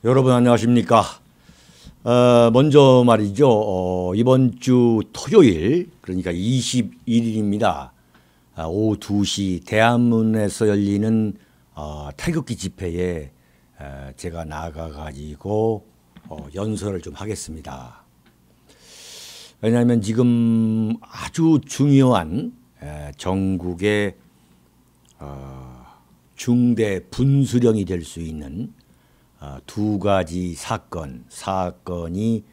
여러분 안녕하십니까? 먼저 말이죠. 이번 주 토요일, 그러니까 21일입니다. 오후 2시 대한문에서 열리는 태극기 집회에 제가 나가가지고 연설을 좀 하겠습니다. 왜냐하면 지금 아주 중요한 전국의 중대 분수령이 될 수 있는 두 가지 사건이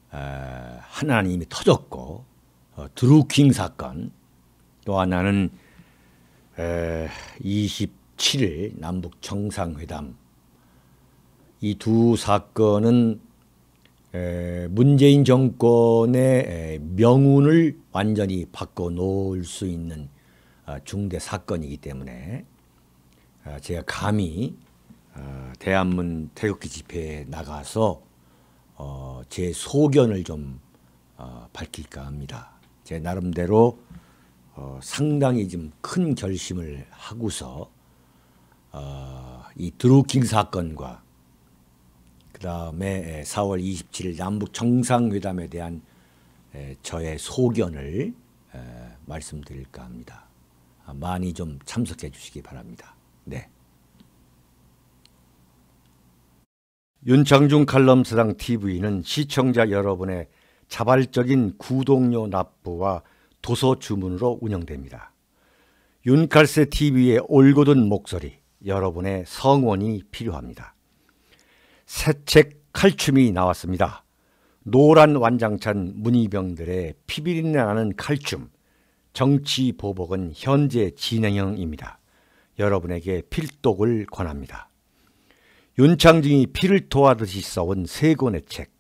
하나님이 터졌고, 드루킹 사건, 또 하나는 27일 남북 정상회담. 이 두 사건은 문재인 정권의 명운을 완전히 바꿔놓을 수 있는 중대 사건이기 때문에 제가 감히 대한문 태극기 집회에 나가서 제 소견을 좀 밝힐까 합니다. 제 나름대로 상당히 좀 큰 결심을 하고서 이 드루킹 사건과 그 다음에 4월 27일 남북 정상회담에 대한 저의 소견을 말씀드릴까 합니다. 많이 좀 참석해 주시기 바랍니다. 네. 윤창중 칼럼스당 TV는 시청자 여러분의 자발적인 구독료 납부와 도서 주문으로 운영됩니다. 윤칼세 TV의 올곧은 목소리, 여러분의 성원이 필요합니다. 새 책 칼춤이 나왔습니다. 노란 완장찬 문희병들의 피비린내 나는 칼춤, 정치 보복은 현재 진행형입니다. 여러분에게 필독을 권합니다. 윤창중이 피를 토하듯이 써온 세 권의 책,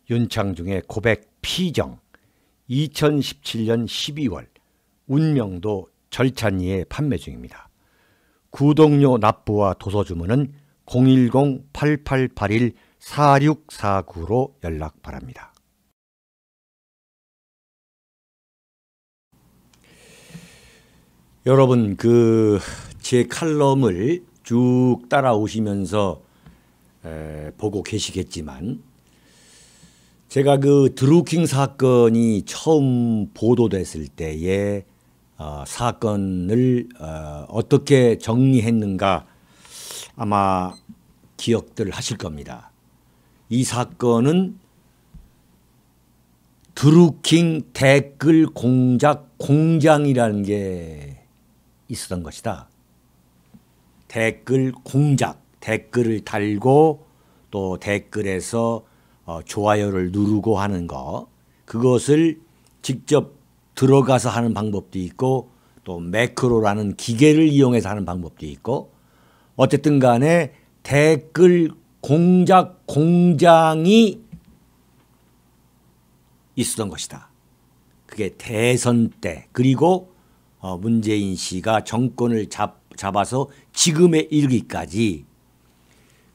윤창중의 고백 피정, 2017년 12월, 운명도 절찬리에 판매 중입니다. 구독료 납부와 도서 주문은 010-8881-4649로 연락 바랍니다. 여러분, 제 칼럼을 쭉 따라오시면서 보고 계시겠지만, 제가 드루킹 사건이 처음 보도됐을 때의 사건을 어떻게 정리했는가 아마 기억들 하실 겁니다. 이 사건은 드루킹 댓글 공작 공장이라는 게 있었던 것이다. 댓글 공작, 댓글을 달고 또 댓글에서 좋아요를 누르고 하는 거, 그것을 직접 들어가서 하는 방법도 있고 또 매크로라는 기계를 이용해서 하는 방법도 있고, 어쨌든 간에 댓글 공작 공장이 있었던 것이다. 그게 대선 때, 그리고 문재인 씨가 정권을 잡아서 지금에 이르기까지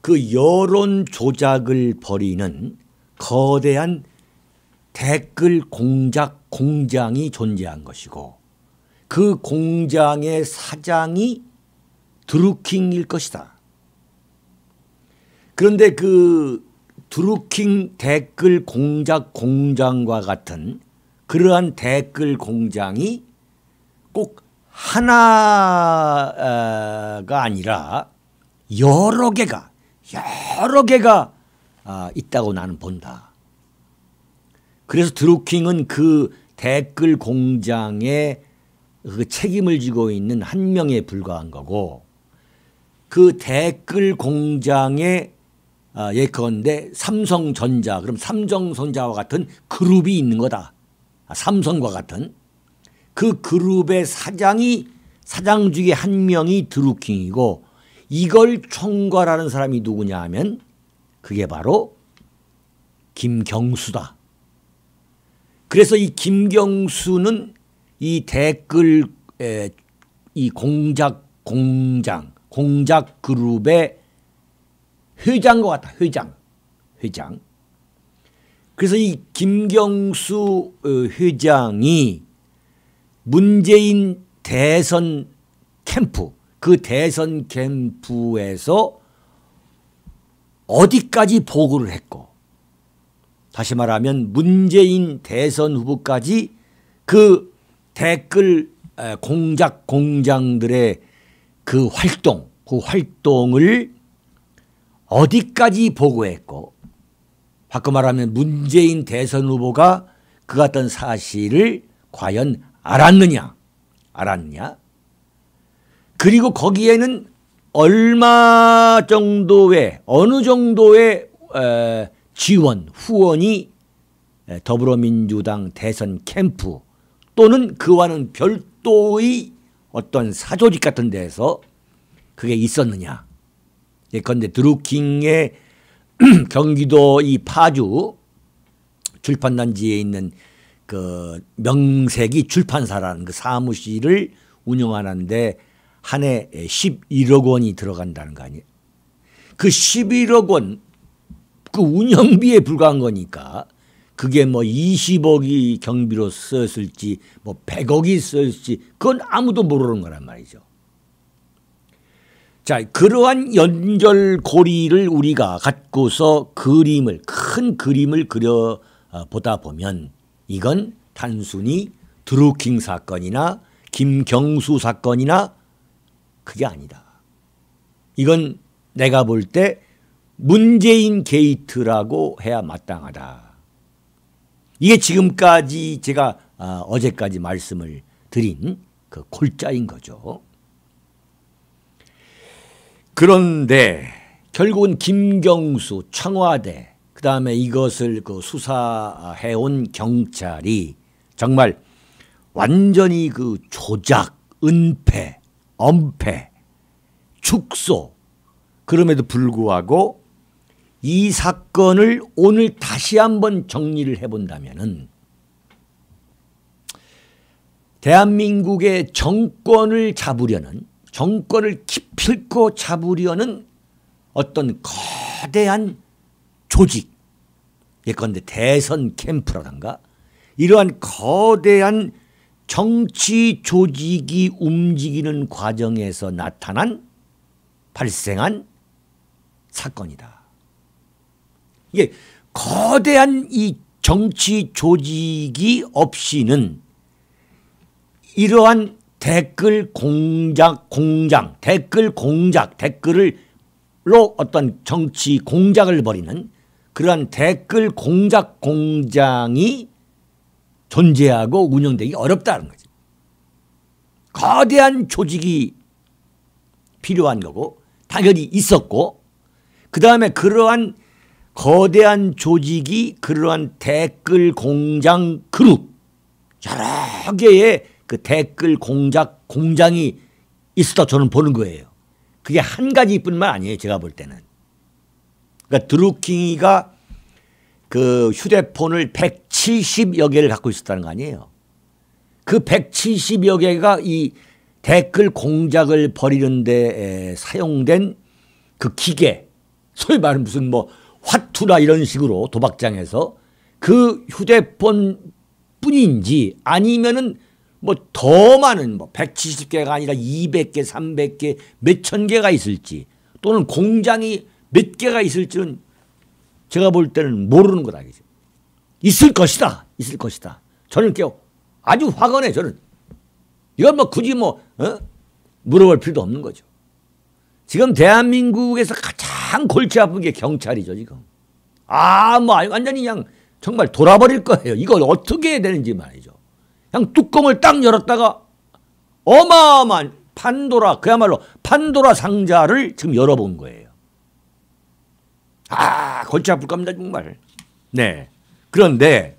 그 여론 조작을 벌이는 거대한 댓글 공작 공장이 존재한 것이고, 그 공장의 사장이 드루킹일 것이다. 그런데 그 드루킹 댓글 공작 공장과 같은 그러한 댓글 공장이 꼭 하나가 아니라 여러 개가 있다고 나는 본다. 그래서 드루킹은 그 댓글 공장의 그 책임을 지고 있는 한 명에 불과한 거고, 그 댓글 공장에 예컨대 삼성전자, 그럼 삼성전자와 같은 그룹이 있는 거다. 삼성과 같은 그 그룹의 사장 중에 한 명이 드루킹이고, 이걸 총괄하는 사람이 누구냐 하면 그게 바로 김경수다. 그래서 이 김경수는 이 댓글 이 공작 그룹의 회장과 같다. 회장. 그래서 이 김경수 회장이 문재인 대선 캠프, 그 대선 캠프에서 어디까지 보고를 했고, 다시 말하면 문재인 대선 후보까지 그 댓글 공작 공장들의 그 활동을 어디까지 보고했고, 바꿔 말하면 문재인 대선 후보가 그 같은 사실을 과연 알았느냐. 그리고 거기에는 얼마 정도의 어느 정도의 지원, 후원이 더불어민주당 대선 캠프 또는 그와는 별도의 어떤 사조직 같은 데서 그게 있었느냐. 예컨대 드루킹의 경기도 이 파주 출판단지에 있는 그 명색이 출판사라는 그 사무실을 운영하는데 한 해 11억 원이 들어간다는 거 아니에요. 그 11억 원 그 운영비에 불과한 거니까 그게 뭐 20억이 경비로 썼을지 뭐 100억이 썼을지 그건 아무도 모르는 거란 말이죠. 자, 그러한 연결고리를 우리가 갖고서 큰 그림을 그려 보다 보면 이건 단순히 드루킹 사건이나 김경수 사건이나 그게 아니다. 이건 내가 볼 때 문재인 게이트라고 해야 마땅하다. 이게 지금까지 제가 어제까지 말씀을 드린 그 골자인 거죠. 그런데 결국은 김경수, 청와대, 그 다음에 이것을 그 수사해온 경찰이 정말 완전히 그 조작, 은폐, 엄폐, 축소, 그럼에도 불구하고 이 사건을 오늘 다시 한번 정리를 해본다면은 대한민국의 정권을 기필코 잡으려는 어떤 거대한 조직, 예컨대 대선 캠프라든가 이러한 거대한 정치 조직이 움직이는 과정에서 발생한 사건이다. 이게 거대한 이 정치 조직이 없이는 이러한 댓글로 어떤 정치 공작을 벌이는 그러한 댓글 공작 공장이 존재하고 운영되기 어렵다는 거죠. 거대한 조직이 필요한 거고 당연히 있었고, 그 다음에 그러한 거대한 조직이 그러한 댓글 공장 그룹, 여러 개의 그 댓글 공장이 있었다 저는 보는 거예요. 그게 한 가지뿐만 아니에요. 제가 볼 때는. 그러니까 드루킹이가 그 휴대폰을 170여 개를 갖고 있었다는 거 아니에요. 그 170여 개가 이 댓글 공작을 벌이는데 사용된 그 기계, 소위 말하는 무슨 뭐 화투나 이런 식으로 도박장에서 그 휴대폰 뿐인지 아니면은 뭐 더 많은 뭐 170개가 아니라 200개, 300개, 몇천 개가 있을지 또는 공장이 몇 개가 있을지는 제가 볼 때는 모르는 거다. 있을 것이다. 저는 아주 확언해. 저는 이건 뭐 굳이 물어볼 필요도 없는 거죠. 지금 대한민국에서 가장 골치 아픈 게 경찰이죠, 지금. 완전히 그냥 정말 돌아버릴 거예요. 이걸 어떻게 해야 되는지 말이죠. 그냥 뚜껑을 딱 열었다가 어마어마한 그야말로 판도라 상자를 지금 열어본 거예요. 골치 아플 겁니다, 정말. 네. 그런데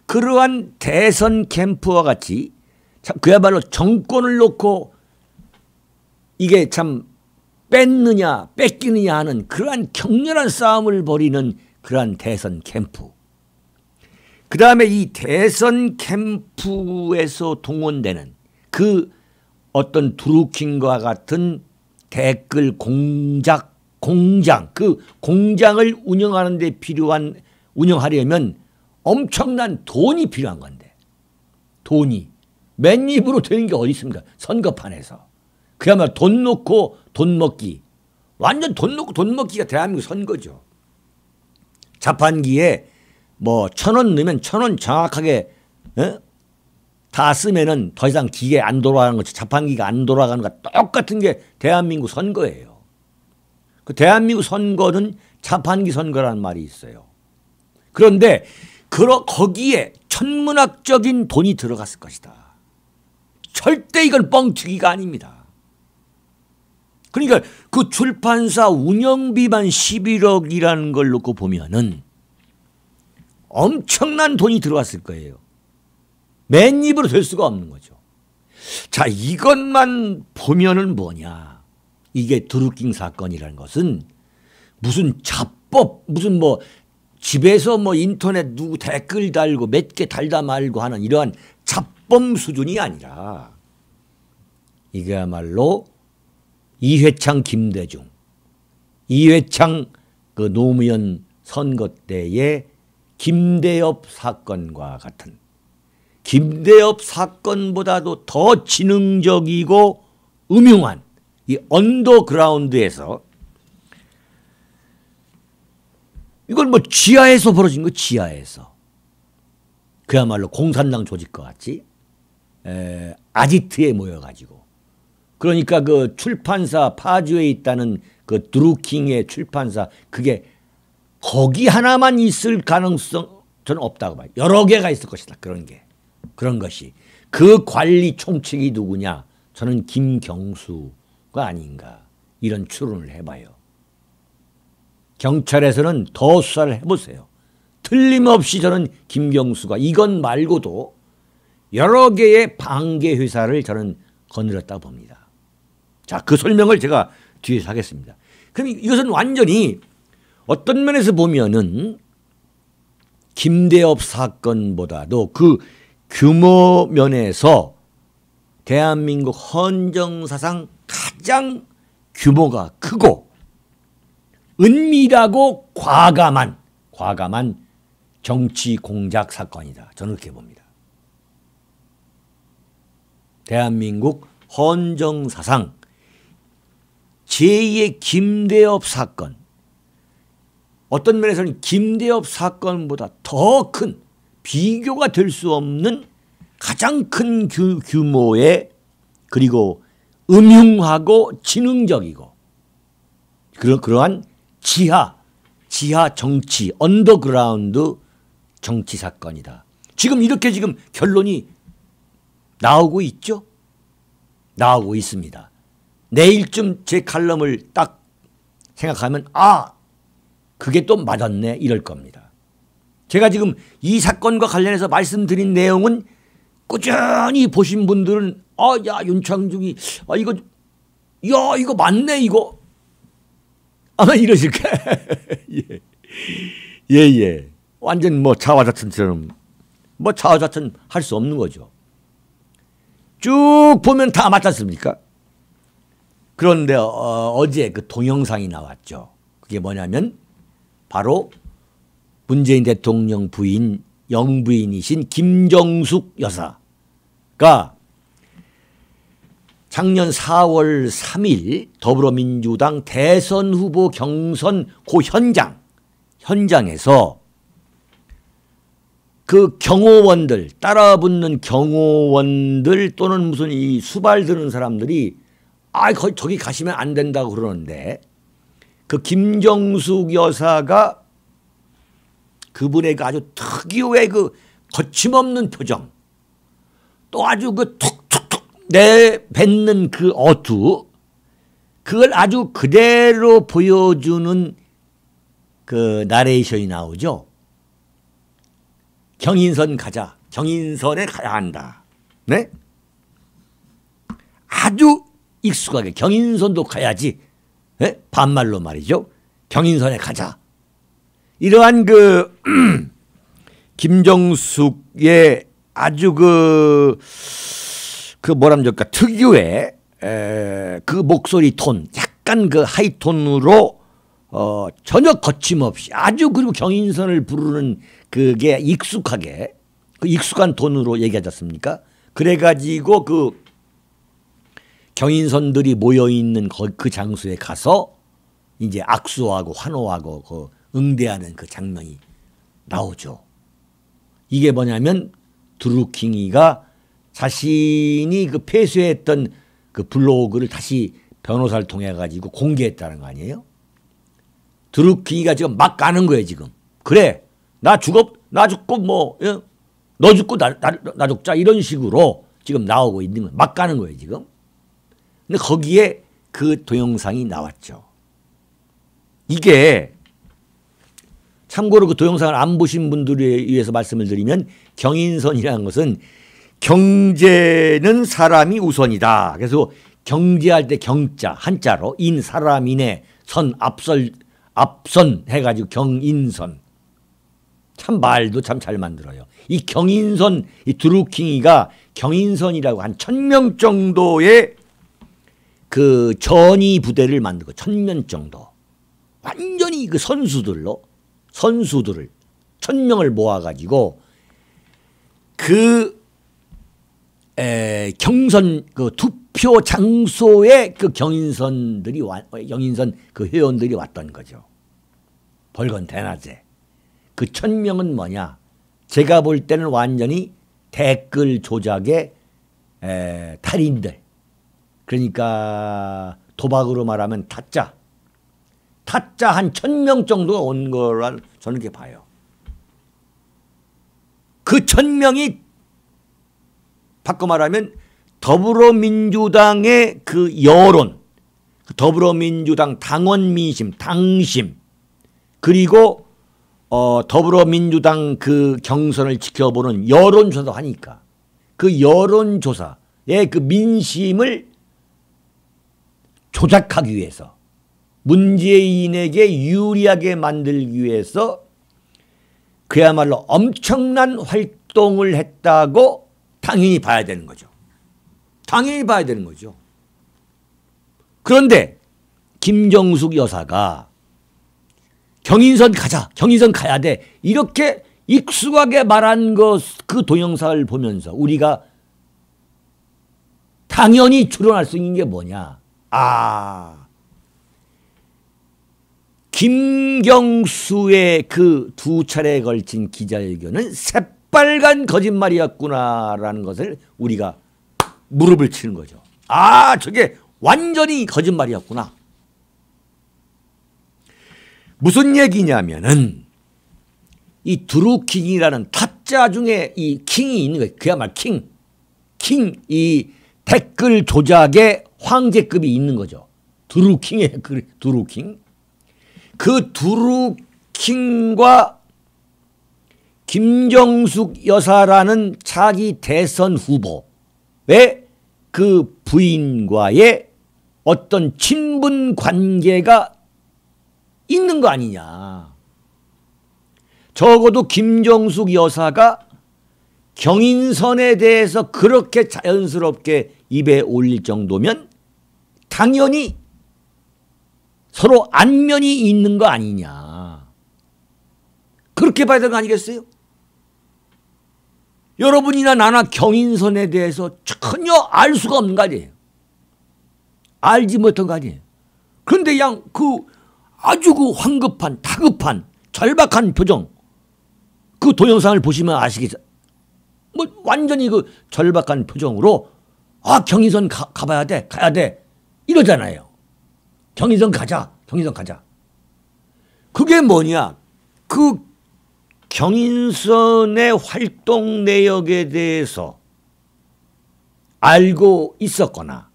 그러한 대선 캠프와 같이 그야말로 정권을 놓고 이게 참 뺏기느냐 하는 그러한 격렬한 싸움을 벌이는 그러한 대선 캠프. 그 다음에 이 대선 캠프에서 동원되는 그 어떤 드루킹과 같은 댓글 공장, 그 공장을 운영하려면 엄청난 돈이 필요한 건데, 돈이 맨입으로 되는 게 어디 있습니까? 선거판에서. 그야말로 돈 놓고 돈 먹기. 완전 돈 놓고 돈 먹기가 대한민국 선거죠. 자판기에 뭐 1,000원 넣으면 1,000원 정확하게 다 쓰면은 더 이상 기계 안 돌아가는 거, 자판기가 안 돌아가는 거 똑같은 게 대한민국 선거예요. 그 대한민국 선거는 자판기 선거라는 말이 있어요. 그런데 거기에 천문학적인 돈이 들어갔을 것이다. 절대 이건 뻥튀기가 아닙니다. 그러니까 그 출판사 운영비만 11억이라는 걸 놓고 보면은 엄청난 돈이 들어갔을 거예요. 맨입으로 될 수가 없는 거죠. 자, 이것만 보면은 뭐냐. 이게 드루킹 사건이라는 것은 무슨 자법, 무슨 뭐 집에서 뭐 인터넷 누구 댓글 달고 몇 개 달다 말고 하는 이러한 자범 수준이 아니라 이게야말로 이회창 김대중, 이회창 그 노무현 선거 때의 김대엽 사건과 같은, 김대엽 사건보다도 더 지능적이고 음흉한 이 언더그라운드에서, 이건 뭐 지하에서 벌어진 거, 지하에서. 그야말로 공산당 조직과 같이 아지트에 모여가지고, 그러니까 그 출판사 파주에 있다는 그 드루킹의 출판사, 그게 거기 하나만 있을 가능성 저는 없다고 봐요. 여러 개가 있을 것이다. 그런 게. 그런 것이. 그 관리 총책이 누구냐? 저는 김경수가 아닌가. 이런 추론을 해봐요. 경찰에서는 더 수사를 해보세요. 틀림없이 저는 김경수가 이건 말고도 여러 개의 방계 회사를 저는 거느렸다고 봅니다. 자, 그 설명을 제가 뒤에서 하겠습니다. 그럼 이것은 완전히 어떤 면에서 보면은 김대엽 사건보다도 그 규모 면에서 대한민국 헌정사상 가장 규모가 크고 은밀하고 과감한 정치 공작 사건이다. 저는 그렇게 봅니다. 대한민국 헌정사상 제2의 김대엽 사건, 어떤 면에서는 김대엽 사건보다 더 큰, 비교가 될 수 없는 가장 큰 규모의, 그리고 음흉하고 지능적이고 그러한 지하 정치, 언더그라운드 정치 사건이다. 지금 이렇게 지금 결론이 나오고 있죠? 나오고 있습니다. 내일쯤 제 칼럼을 딱 생각하면 그게 또 맞았네 이럴 겁니다. 제가 지금 이 사건과 관련해서 말씀드린 내용은 꾸준히 보신 분들은 야 윤창중이 이거 맞네 이거 아마 이러실 거예요. 예. 완전 뭐 자화자찬처럼 뭐 자화자찬 할 수 없는 거죠. 쭉 보면 다 맞지 않습니까? 그런데 어제 그 동영상이 나왔죠. 그게 뭐냐면 바로 문재인 대통령 부인, 영부인이신 김정숙 여사가 작년 4월 3일 더불어민주당 대선 후보 경선 그 현장에서 그 경호원들, 따라붙는 경호원들 또는 무슨 이 수발 드는 사람들이 저기 가시면 안 된다고 그러는데, 그 김정숙 여사가 그분의 그 아주 특유의 그 거침없는 표정, 또 아주 그 툭툭툭 내뱉는 그 어투, 그걸 아주 그대로 보여주는 그 나레이션이 나오죠. 경인선 가자. 경인선에 가야 한다. 네? 아주 익숙하게 경인선도 가야지. 네? 반말로 말이죠. 경인선에 가자. 이러한 그 김정숙의 아주 그 뭐라면 좋을까 특유의 그 목소리 톤, 약간 그 하이톤으로 전혀 거침없이 아주, 그리고 경인선을 부르는 그게 익숙하게, 그 익숙한 톤으로 얘기하지 않습니까? 그래가지고 그 경인선들이 모여있는 그 장소에 가서 이제 악수하고 환호하고 그 응대하는 그 장면이 나오죠. 이게 뭐냐면 드루킹이가 자신이 그 폐쇄했던 그 블로그를 다시 변호사를 통해 가지고 공개했다는 거 아니에요? 드루킹이가 지금 막 가는 거예요, 지금. 그래, 나 죽고 뭐, 너 죽고 나 죽자 이런 식으로 지금 나오고 있는 거예요. 막 가는 거예요, 지금. 근데 거기에 그 동영상이 나왔죠. 이게 참고로 그 동영상을 안 보신 분들에 의해서 말씀을 드리면 경인선이라는 것은 경제는 사람이 우선이다. 그래서 경제할 때 경자 한자로 인 사람인의 선 앞선 해가지고 경인선. 참 말도 참 잘 만들어요. 이 경인선 이 드루킹이가 경인선이라고 한 1000명 정도의 그 전위 부대를 만들고 1000명 정도 완전히 그 선수들을 1000명을 모아가지고 그 경선 그 투표 장소에 그 경인선 그 회원들이 왔던 거죠. 벌건 대낮에. 그 1000명은 뭐냐? 제가 볼 때는 완전히 댓글 조작의 달인들. 그러니까 도박으로 말하면 타짜 한 1000명 정도가 온 거란 저는 이렇게 봐요. 그 1000명이 바꿔 말하면 더불어민주당의 그 여론, 더불어민주당 당원 민심, 당심, 그리고 더불어민주당 그 경선을 지켜보는 여론조사도 하니까 그 여론조사의 그 민심을 조작하기 위해서 문재인에게 유리하게 만들기 위해서 그야말로 엄청난 활동을 했다고 당연히 봐야 되는 거죠. 당연히 봐야 되는 거죠. 그런데 김정숙 여사가 경인선 가자, 경인선 가야 돼 이렇게 익숙하게 말한 그 동영상을 보면서 우리가 당연히 추론할 수 있는 게 뭐냐. 김경수의 그 2차례에 걸친 기자회견은 새빨간 거짓말이었구나라는 것을 우리가 무릎을 치는 거죠. 저게 완전히 거짓말이었구나. 무슨 얘기냐면은 이 드루킹이라는 타짜 중에 이 킹이 있는 거예요. 그야말로 킹, 이 댓글 조작의 황제급이 있는 거죠. 드루킹의 드루킹. 그 드루킹과 김정숙 여사라는 차기 대선 후보의 그 부인과의 어떤 친분 관계가 있는 거 아니냐. 적어도 김정숙 여사가 경인선에 대해서 그렇게 자연스럽게 입에 올릴 정도면 당연히 서로 안면이 있는 거 아니냐. 그렇게 봐야 되는 거 아니겠어요? 여러분이나 나나 경인선에 대해서 전혀 알 수가 없는 거 아니에요. 알지 못한 거 아니에요. 그런데 아주 그 황급한, 다급한, 절박한 표정, 그 동영상을 보시면 아시겠죠. 뭐 완전히 그 절박한 표정으로 경인선 가봐야 돼, 가야 돼 이러잖아요. 경인선 가자, 경인선 가자. 그게 뭐냐? 그 경인선의 활동 내역에 대해서 알고 있었거나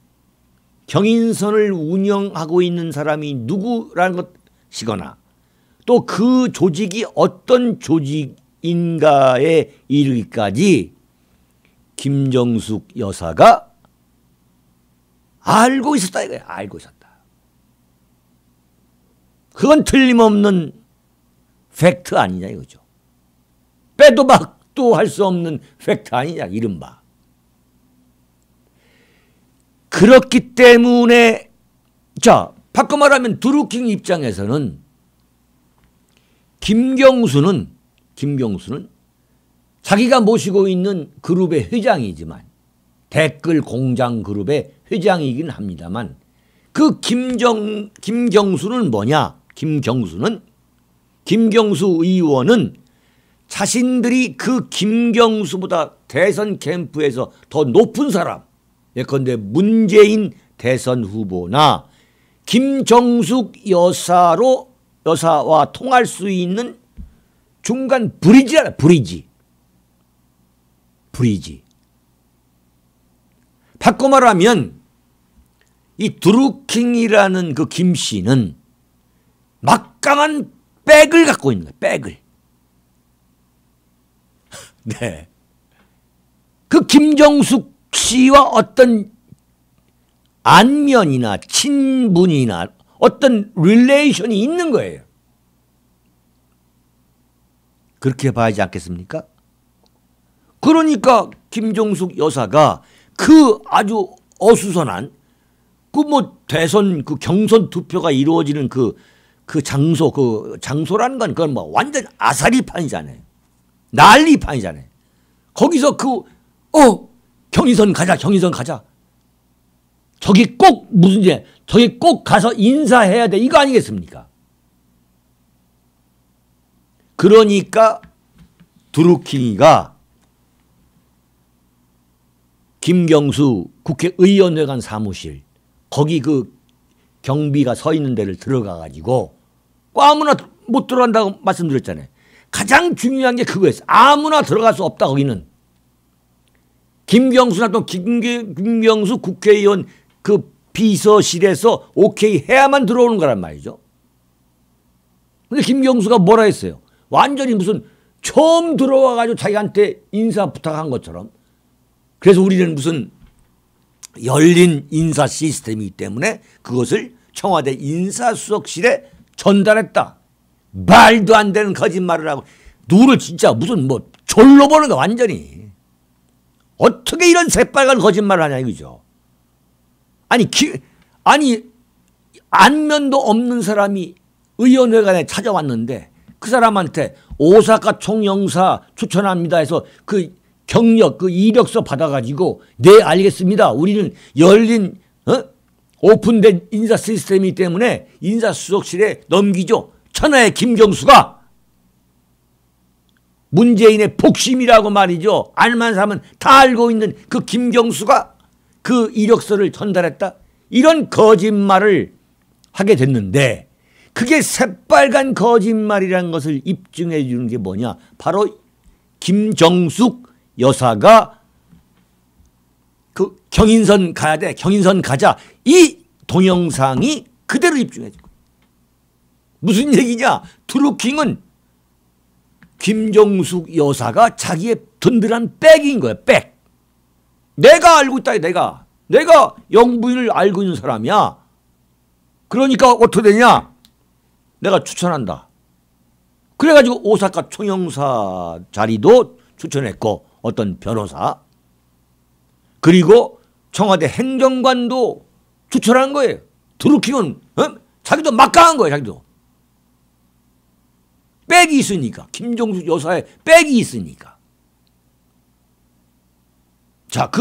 경인선을 운영하고 있는 사람이 누구라는 것이거나 또 그 조직이 어떤 조직인가에 이르기까지 김정숙 여사가 알고 있었다 이거야. 알고 있었다. 그건 틀림없는 팩트 아니냐 이거죠. 빼도 박도 할 수 없는 팩트 아니냐 이른바. 그렇기 때문에 바꿔 말하면 드루킹 입장에서는 김경수는 자기가 모시고 있는 그룹의 회장이지만 댓글 공장 그룹의 회장이긴 합니다만 그 김경수는 뭐냐? 김경수 의원은 자신들이 그 김경수보다 대선 캠프에서 더 높은 사람, 예컨대 문재인 대선 후보나 김정숙 여사와 통할 수 있는 중간 브리지잖아. 브리지. 바꿔 말하면 이 드루킹이라는 그 김 씨는 막강한 백을 갖고 있는 거예요. 백을. 네. 그 김정숙 씨와 어떤 안면이나 친분이나 어떤 릴레이션이 있는 거예요. 그렇게 봐야지 않겠습니까? 그러니까 김정숙 여사가 그 아주 어수선한 그 뭐 대선 그 경선 투표가 이루어지는 그 장소라는 건 그건 뭐 완전 아사리판이잖아요. 난리판이잖아요. 거기서 경인선 가자. 저기 꼭 가서 인사해야 돼. 이거 아니겠습니까? 그러니까 드루킹이가 김경수 국회의원회관 사무실 거기 그 경비가 서 있는 데를 들어가 가지고 아무나 못 들어간다고 말씀드렸잖아요. 가장 중요한 게 그거였어요. 아무나 들어갈 수 없다. 거기는 김경수나 또 김경수 국회의원 그 비서실에서 오케이 해야만 들어오는 거란 말이죠. 근데 김경수가 뭐라 했어요? 완전히 무슨 처음 들어와 가지고 자기한테 인사 부탁한 것처럼. 그래서 우리는 무슨 열린 인사 시스템이기 때문에 그것을 청와대 인사수석실에 전달했다. 말도 안 되는 거짓말을 하고 누구를 진짜 무슨 뭐 졸로 보는 거 완전히. 어떻게 이런 새빨간 거짓말을 하냐 이거죠. 아니 안면도 없는 사람이 의원회관에 찾아왔는데 그 사람한테 오사카 총영사 추천합니다 해서 그 경력, 그 이력서 받아가지고 네 알겠습니다. 우리는 열린 오픈된 인사 시스템이기 때문에 인사수석실에 넘기죠. 천하의 김경수가 문재인의 복심이라고 말이죠. 알만한 사람은 다 알고 있는 그 김경수가 그 이력서를 전달했다. 이런 거짓말을 하게 됐는데 그게 새빨간 거짓말이라는 것을 입증해 주는 게 뭐냐. 바로 김정숙 여사가 그 경인선 가야 돼. 경인선 가자. 이 동영상이 그대로 입증해 주고. 무슨 얘기냐. 드루킹은 김정숙 여사가 자기의 든든한 백인 거야. 백. 내가 알고 있다. 내가 영부인을 알고 있는 사람이야. 그러니까 어떻게 되냐. 내가 추천한다. 그래가지고 오사카 총영사 자리도 추천했고 어떤 변호사 그리고 청와대 행정관도 추천한 거예요. 드루킹은 자기도 막강한 거예요. 자기도. 백이 있으니까. 김정숙 여사의 백이 있으니까. 자,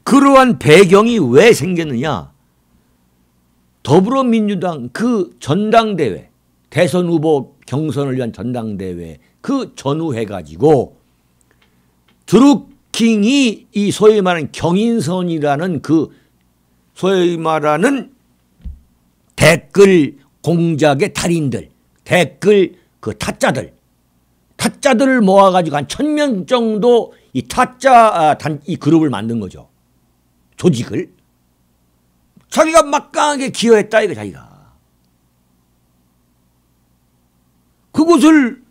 그러한 배경이 왜 생겼느냐. 더불어민주당 그 전당대회 대선 후보 경선을 위한 전당대회 그 전후해가지고 드루킹이 이 소위 말하는 경인선이라는 그 소위 말하는 댓글 공작의 달인들, 댓글 그 타짜들을 모아가지고 한 1000명 정도 이 타짜 이 그룹을 만든 거죠. 조직을. 자기가 막강하게 기여했다 이거 자기가. 그것을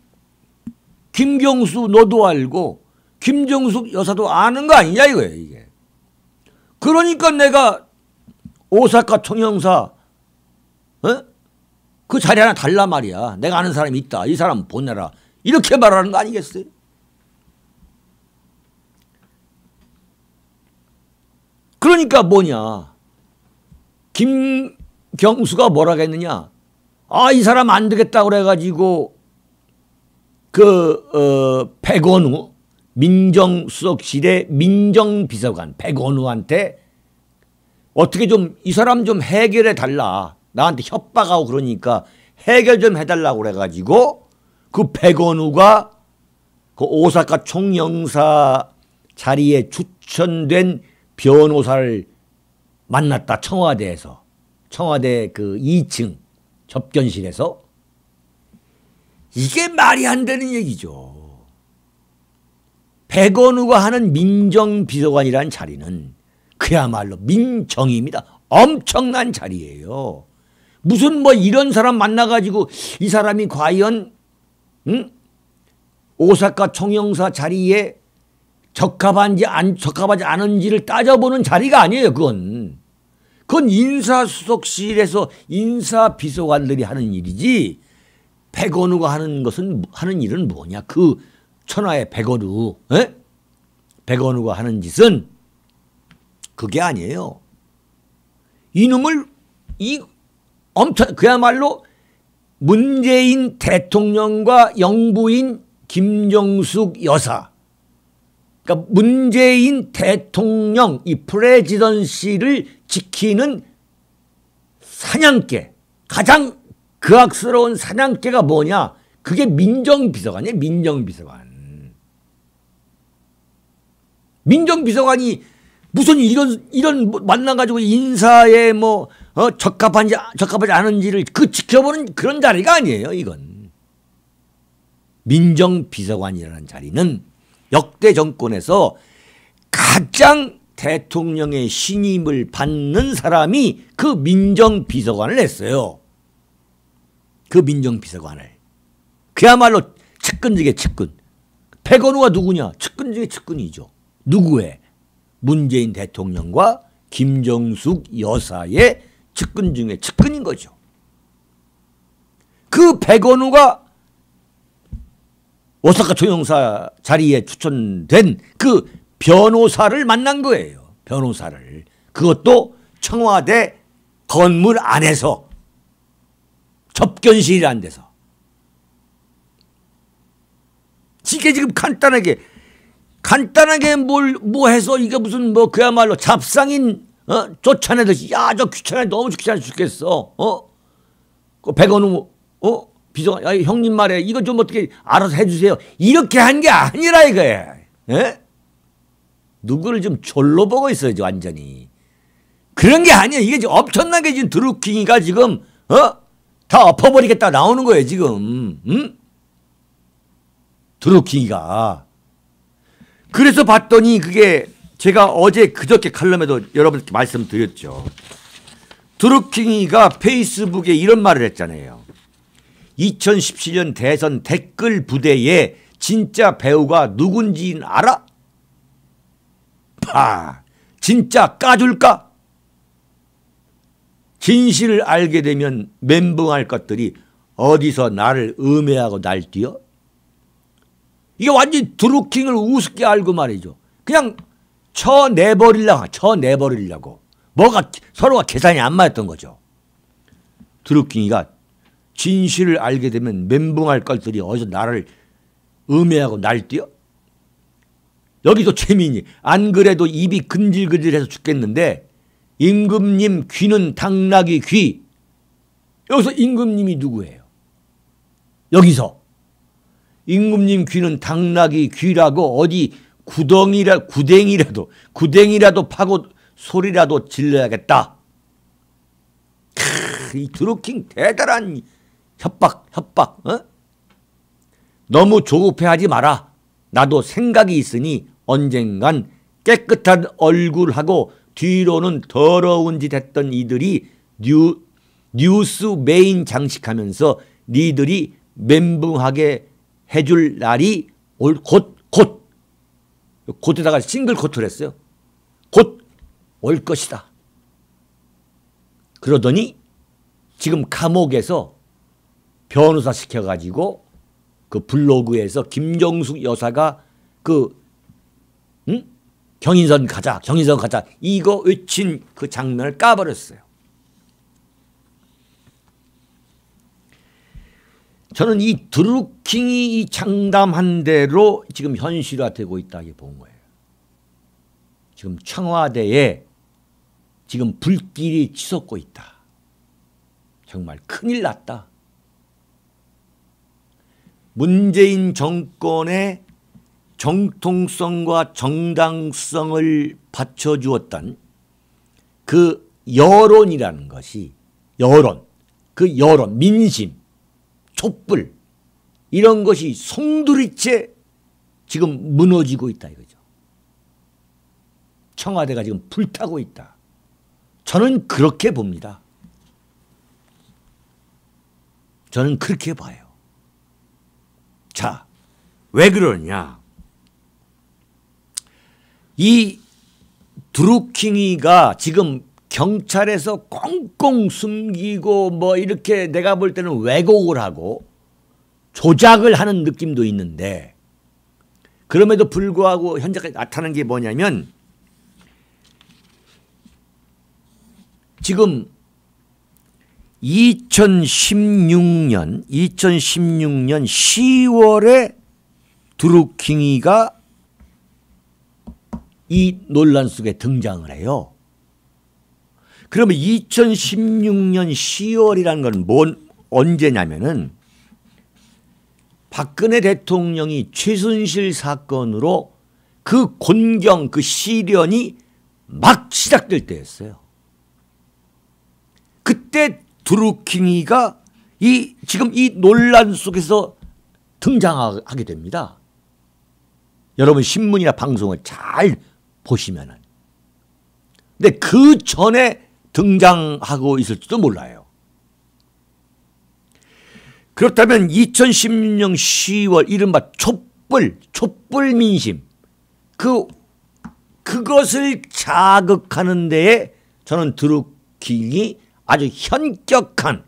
김경수 너도 알고 김정숙 여사도 아는 거 아니냐 이거예요 이게. 그러니까 내가 오사카 총영사 그 자리 하나 달라 말이야. 내가 아는 사람이 있다. 이 사람 보내라. 이렇게 말하는 거 아니겠어요? 그러니까 뭐냐. 김경수가 뭐라고 했느냐. 이 사람 안 되겠다 그래가지고 백원우 민정수석실의 민정비서관 백원우한테 어떻게 좀 이 사람 좀 해결해 달라. 나한테 협박하고 그러니까 해결 좀 해달라고 그래가지고 그 백원우가 그 오사카 총영사 자리에 추천된 변호사를 만났다. 청와대에서. 청와대 그 2층 접견실에서. 이게 말이 안 되는 얘기죠. 백원우가 하는 민정비서관이라는 자리는 그야말로 민정입니다. 엄청난 자리예요. 무슨 뭐 이런 사람 만나가지고 이 사람이 과연 오사카 총영사 자리에 적합한지 적합하지 않은지를 따져보는 자리가 아니에요. 그건 인사수석실에서 인사비서관들이 하는 일이지. 백원우가 하는 일은 뭐냐? 그 천하의 백원우, 백원우가 하는 짓은 그게 아니에요. 이놈을 그야말로 문재인 대통령과 영부인 김정숙 여사, 그러니까 문재인 대통령 이 프레지던시를 지키는 사냥개, 가장 극악스러운 사냥개가 뭐냐? 그게 민정비서관이에요. 민정비서관. 민정비서관이 무슨 이런 만나가지고 인사에 적합하지 않은지를 지켜보는 그런 자리가 아니에요. 이건 민정비서관이라는 자리는 역대 정권에서 가장 대통령의 신임을 받는 사람이 그 민정비서관을 했어요. 그 민정비서관을. 그야말로 측근 중에 측근. 백원우가 누구냐? 측근 중에 측근이죠. 누구의? 문재인 대통령과 김정숙 여사의 측근 중에 측근인 거죠. 그 백원우가 오사카 총영사 자리에 추천된 그 변호사를 만난 거예요. 변호사를. 그것도 청와대 건물 안에서 접견실이라는 데서. 이게 지금 간단하게 뭐 해서 이게 무슨 그야말로 잡상인 쫓아내듯이 야 저 귀찮아 너무 귀찮아 죽겠어. 그 백원우 비서 형님 말에 이거 좀 어떻게 알아서 해주세요. 이렇게 한 게 아니라 이거예요. 예? 누구를 좀 졸로 보고 있어요. 완전히. 그런 게 아니에요. 이게 지금 엄청나게 지금 드루킹이가 지금 다 엎어버리겠다 나오는 거예요. 지금. 드루킹이가. 그래서 봤더니 그게 제가 어제 그저께 칼럼에도 여러분께 말씀드렸죠. 드루킹이가 페이스북에 이런 말을 했잖아요. 2017년 대선 댓글 부대에 진짜 배우가 누군지 알아? 진짜 까줄까? 진실을 알게 되면 멘붕할 것들이 어디서 나를 음해하고 날뛰어? 이게 완전히 드루킹을 우습게 알고 말이죠. 그냥 쳐내버리려고. 서로가 계산이 안 맞았던 거죠. 드루킹이가 진실을 알게 되면 멘붕할 것들이 어디서 나를 음해하고 날뛰어? 여기도 재미있니? 안 그래도 입이 근질근질해서 죽겠는데 임금님 귀는 당나귀 귀. 여기서 임금님이 누구예요? 여기서 임금님 귀는 당나귀 귀라고 어디 구덩이라도 파고 소리라도 질러야겠다. 이 드루킹 대단한 협박. 너무 조급해하지 마라. 나도 생각이 있으니 언젠간 깨끗한 얼굴하고 뒤로는 더러운 짓 했던 이들이 뉴스 메인 장식하면서 니들이 멘붕하게 해줄 날이 곧에다가 싱글 코트를 했어요. 곧 올 것이다. 그러더니 지금 감옥에서 변호사 시켜가지고 그 블로그에서 김정숙 여사가 경인선 가자 이거 외친 그 장면을 까버렸어요. 저는 이 드루킹이 장담한 대로 지금 현실화되고 있다고 본 거예요. 지금 청와대에 지금 불길이 치솟고 있다. 정말 큰일 났다. 문재인 정권의 정통성과 정당성을 받쳐주었던 그 여론이라는 것이 그 여론, 민심, 촛불 이런 것이 송두리째 지금 무너지고 있다 이거죠. 청와대가 지금 불타고 있다. 저는 그렇게 봅니다. 저는 그렇게 봐요. 자, 왜 그러냐? 이 드루킹이가 지금 경찰에서 꽁꽁 숨기고 뭐 이렇게 내가 볼 때는 왜곡을 하고 조작을 하는 느낌도 있는데, 그럼에도 불구하고 현재까지 나타난 게 뭐냐면 지금 2016년 10월에 드루킹이가 이 논란 속에 등장을 해요. 그러면 2016년 10월이라는 건 언제냐면은 박근혜 대통령이 최순실 사건으로 그 곤경, 그 시련이 막 시작될 때였어요. 그때 드루킹이가 지금 이 논란 속에서 등장하게 됩니다. 여러분 신문이나 방송을 잘 보시면은. 근데 그 전에 등장하고 있을지도 몰라요. 그렇다면 2016년 10월 이른바 촛불 민심 그것을 자극하는 데에 저는 드루킹이 아주 현격한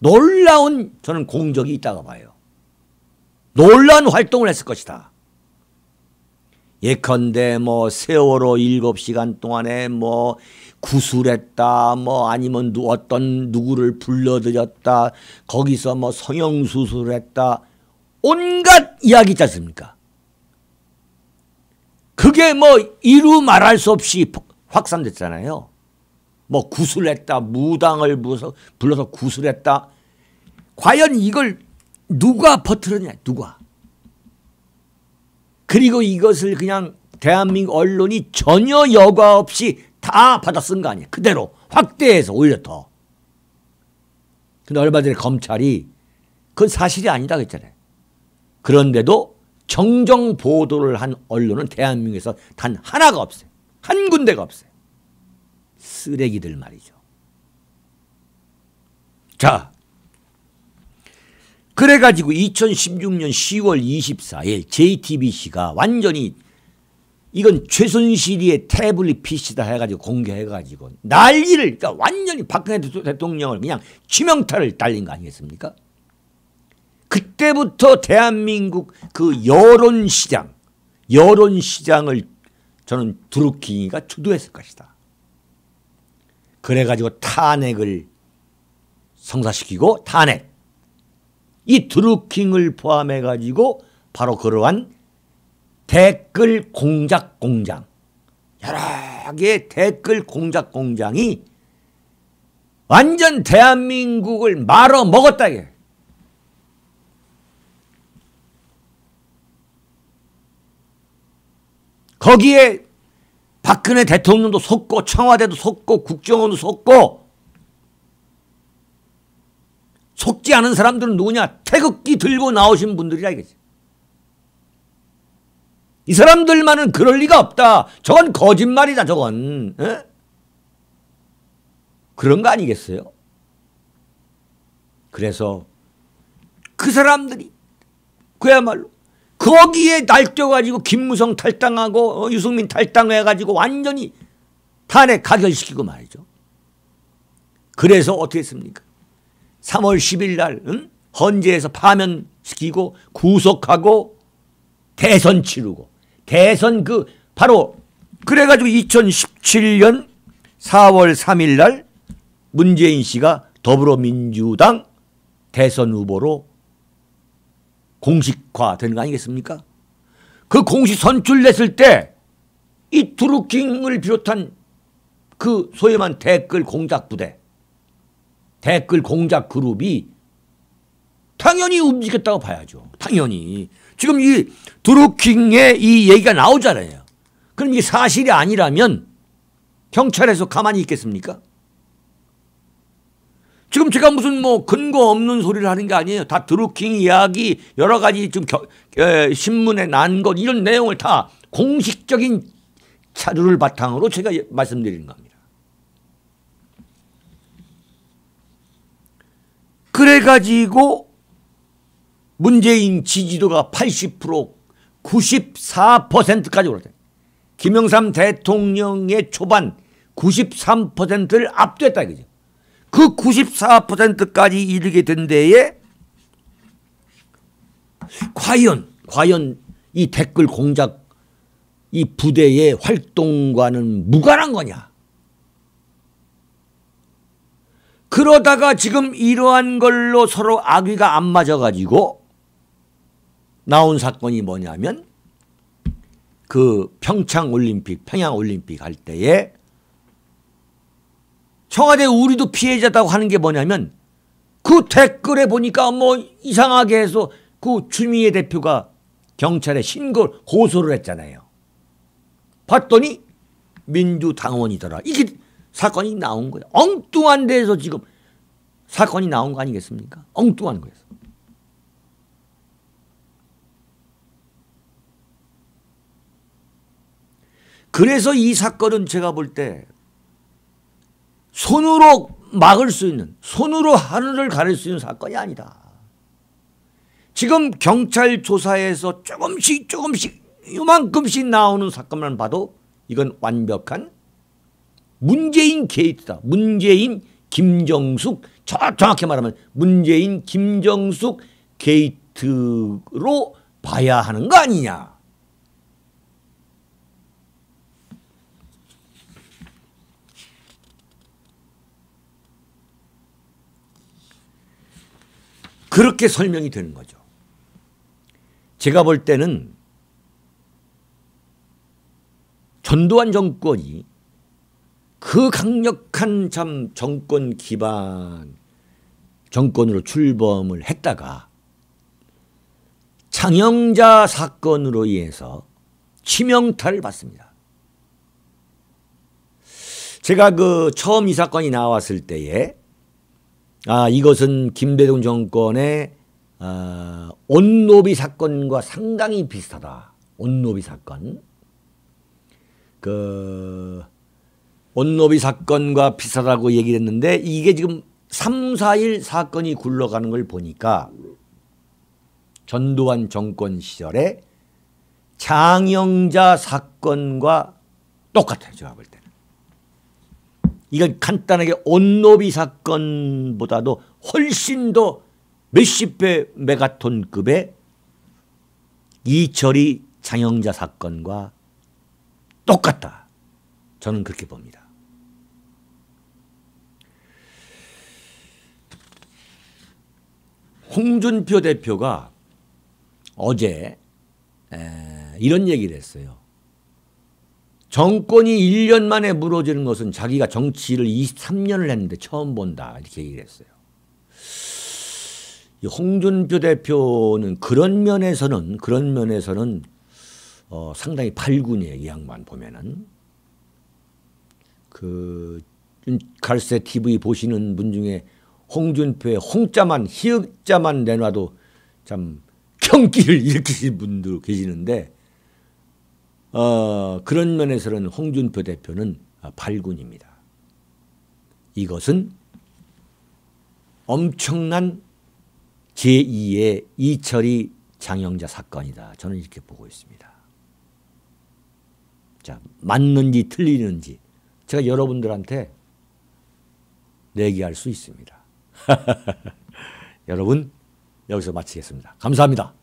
놀라운 저는 공적이 있다고 봐요. 놀라운 활동을 했을 것이다. 예컨대 뭐 세월호 7시간 동안에 뭐 구술했다, 뭐 아니면 어떤 누구를 불러들였다, 거기서 뭐 성형수술했다, 온갖 이야기 있지 않습니까? 그게 뭐 이루 말할 수 없이 확산됐잖아요. 뭐 구술했다, 무당을 불러서 구술했다. 과연 이걸 누가 퍼뜨렸냐, 누가? 그리고 이것을 그냥 대한민국 언론이 전혀 여과 없이 다 받아 쓴 거 아니에요. 그대로 확대해서 오히려 더. 근데 얼마 전에 검찰이 그건 사실이 아니다 그랬잖아요. 그런데도 정정 보도를 한 언론은 대한민국에서 단 하나가 없어요. 한 군데가 없어요. 쓰레기들 말이죠. 자, 그래가지고 2016년 10월 24일 JTBC가 완전히 이건 최순실이의 태블릿 PC다 해가지고 공개해가지고 난리를, 그러니까 완전히 박근혜 대통령을 그냥 치명타를 달린 거 아니겠습니까? 그때부터 대한민국 그 여론시장을 저는 드루킹이가 주도했을 것이다. 그래가지고 탄핵을 성사시키고 이 드루킹을 포함해가지고 바로 그러한 댓글 공작 공장, 여러 개의 댓글 공작 공장이 완전 대한민국을 말아먹었다. 거기에 박근혜 대통령도 속고 청와대도 속고 국정원도 속고, 속지 않은 사람들은 누구냐? 태극기 들고 나오신 분들이라 이거지. 이 사람들만은 그럴 리가 없다. 저건 거짓말이다 저건. 에? 그런 거 아니겠어요? 그래서 그 사람들이 그야말로 거기에 날뛰어가지고 김무성 탈당하고 유승민 탈당해가지고 완전히 탄핵 가결시키고 말이죠. 그래서 어떻게 했습니까? 3월 10일 날 헌재에서 파면시키고 구속하고 대선 치르고, 대선 바로 그래가지고 2017년 4월 3일 날 문재인 씨가 더불어민주당 대선 후보로 공식화되는 거 아니겠습니까? 그 공식 선출됐을 때 이 드루킹을 비롯한 그 소위 말한 댓글 공작 부대, 댓글 공작 그룹이 당연히 움직였다고 봐야죠. 당연히. 지금 이 드루킹의 이 얘기가 나오잖아요. 그럼 이게 사실이 아니라면 경찰에서 가만히 있겠습니까? 지금 제가 무슨 뭐 근거 없는 소리를 하는 게 아니에요. 다 드루킹 이야기 여러 가지 좀 신문에 난 것 이런 내용을 다 공식적인 자료를 바탕으로 제가 말씀드리는 겁니다. 그래가지고 문재인 지지도가 80%, 94%까지 올랐다. 김영삼 대통령의 초반 93%를 압도했다 이거죠. 그 94%까지 이르게 된 데에 과연 이 댓글 공작 이 부대의 활동과는 무관한 거냐. 그러다가 지금 이러한 걸로 서로 악의가 안 맞아가지고 나온 사건이 뭐냐면 그 평양올림픽 할 때에 청와대 우리도 피해자다고 하는 게 뭐냐면 그 댓글에 보니까 뭐 이상하게 해서 그 추미애 대표가 경찰에 고소를 했잖아요. 봤더니 민주당원이더라. 이게 사건이 나온 거예요. 엉뚱한 데에서 지금 사건이 나온 거 아니겠습니까? 엉뚱한 거에서. 그래서 이 사건은 제가 볼 때 손으로 막을 수 있는, 손으로 하늘을 가릴 수 있는 사건이 아니다. 지금 경찰 조사에서 조금씩 요만큼씩 나오는 사건만 봐도 이건 완벽한 문재인 게이트다. 문재인 김정숙, 정확히 말하면 문재인 김정숙 게이트로 봐야 하는 거 아니냐. 그렇게 설명이 되는 거죠. 제가 볼 때는 전두환 정권이 그 강력한 참 정권 기반 정권으로 출범을 했다가 장영자 사건으로 인해서 치명타를 받습니다. 제가 그 처음 이 사건이 나왔을 때에 이것은 김대중 정권의 온노비 사건과 상당히 비슷하다. 온노비 사건. 그 온노비 사건과 비슷하다고 얘기를 했는데 이게 지금 3, 4일 사건이 굴러가는 걸 보니까 전두환 정권 시절에 장영자 사건과 똑같아요. 제가 볼 때는. 이건 간단하게 온노비 사건보다도 훨씬 더 몇십 배 메가톤급의 이철이 장영자 사건과 똑같다. 저는 그렇게 봅니다. 홍준표 대표가 어제 이런 얘기를 했어요. 정권이 1년 만에 무너지는 것은 자기가 정치를 23년을 했는데 처음 본다. 이렇게 얘기를 했어요. 홍준표 대표는 그런 면에서는 상당히 발군이에요. 이 양반 보면은. 그 갈새 TV 보시는 분 중에 홍준표의 홍자만 희읍자만 내놔도 참 경기를 일으키시는 분도 계시는데 그런 면에서는 홍준표 대표는 발군입니다. 이것은 엄청난 제2의 이철이 장영자 사건이다. 저는 이렇게 보고 있습니다. 자, 맞는지 틀리는지 제가 여러분들한테 내기할 수 있습니다. 여러분 여기서 마치겠습니다. 감사합니다.